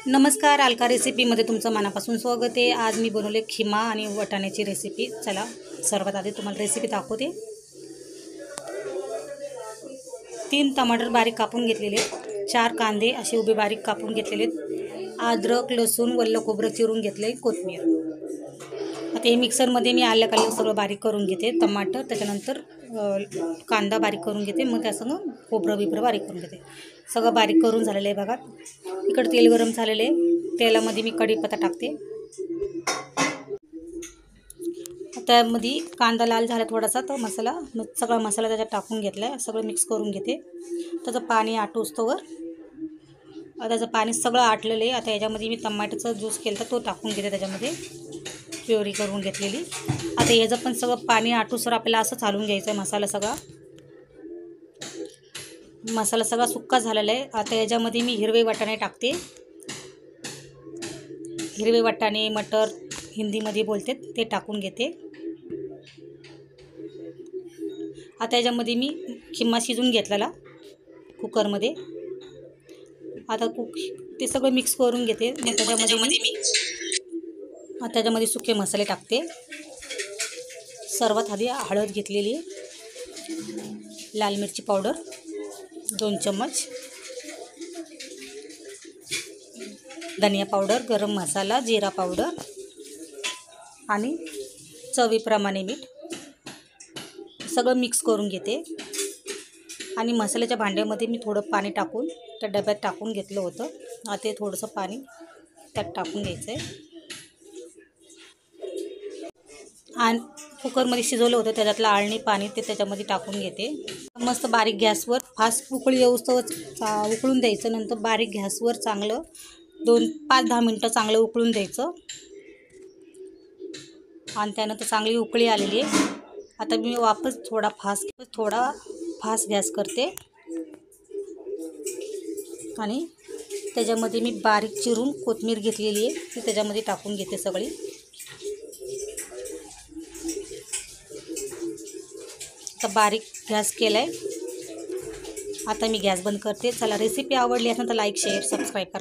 नमस्कार, अलका रेसिपीमध्ये तुमचं मनापासून स्वागत आहे। आज मी बनवले खिमा आणि वाटाण्याची रेसिपी। चला सर्वात आधी तुम्हाला रेसिपी दाखवते। 3 टमाटर बारीक कापून घेतलेले, 4 कांदे असे उभे बारीक कापून घेतलेले, अद्रक लसूण वल्ल खोबरं चिरून घेतले, कोथिंबीर। आता हे मिक्सरमध्ये मी आलं काढलं सगळं बारीक करून घेते। टमाटर त्याच्यानंतर कांदा बारीक करून घेते, मग त्यासंग खोबरं बिबरं बारीक करून घेते। सगळं बारीक करून झालेलं आहे बघा। इकडे तेल गरम झालेले आहे, तेलामध्ये मी कढीपत्ता टाकते। त्यामध्ये कांदा लाल झाला थोडासा, तर सगळा मसाला त्याच्यात टाकून घेतला, सगळं मिक्स करून घेते। त्याचं पाणी आटोस्तोवर त्याचं पाणी सगळं आटलेलं आहे। आता याच्यामध्ये मी टमाट्याचा ज्यूस केला तो टाकून घेते, त्याच्यामध्ये प्युरी करून घेतलेली। आता याचं पण सगळं पाणी आटूसर आपल्याला असं चालून घ्यायचं आहे। मसाला सगळा सुक्का झालेला आहे। आता याच्यामध्ये मी हिरवे वाटाणे टाकते। हिरवे वाटाणे मटर हिंदीमध्ये बोलते ते टाकून घेते। आता याच्यामध्ये मी खिमा शिजून घेतलेला कुकरमध्ये, आता ते सगळं मिक्स करून घेते। मग त्याच्यामध्ये सुके मसाले टाकते। सर्वात आधी हळद घेतलेली, लाल मिरची पावडर 2 चम्मच, धनिया पावडर, गरम मसाला, जिरा पावडर आणि चवीप्रमाणे मीठ सगळं मिक्स करून घेते। आणि मसाल्याच्या भांड्यामध्ये मी थोडं पाणी टाकून त्या डब्यात टाकून घेतलं होतं। आता ते थोडंसं पाणी त्यात टाकून घ्यायचं आहे आणि कुकरमध्ये शिजवलं होतं त्याच्यातलं आळणी पाणी ते त्याच्यामध्ये टाकून घेते। मस्त बारीक गॅसवर फास्ट उकळी येऊस्तवर उकळून द्यायचं। नंतर बारीक गॅसवर चांगलं 5-10 मिनटं चांगलं उकळून द्यायचं आणि त्यानंतर चांगली उकळी आलेली आहे। आता मी वापस थोडा फास्ट गॅस करते आणि त्याच्यामध्ये मी बारीक चिरून कोथिंबीर घेतलेली आहे ती त्याच्यामध्ये टाकून घेते सगळी। आता बारीक गॅस केलाय, आता मी गॅस बंद करते। चला रेसिपी आवडली असेल तर लाईक शेअर सबस्क्राईब करा।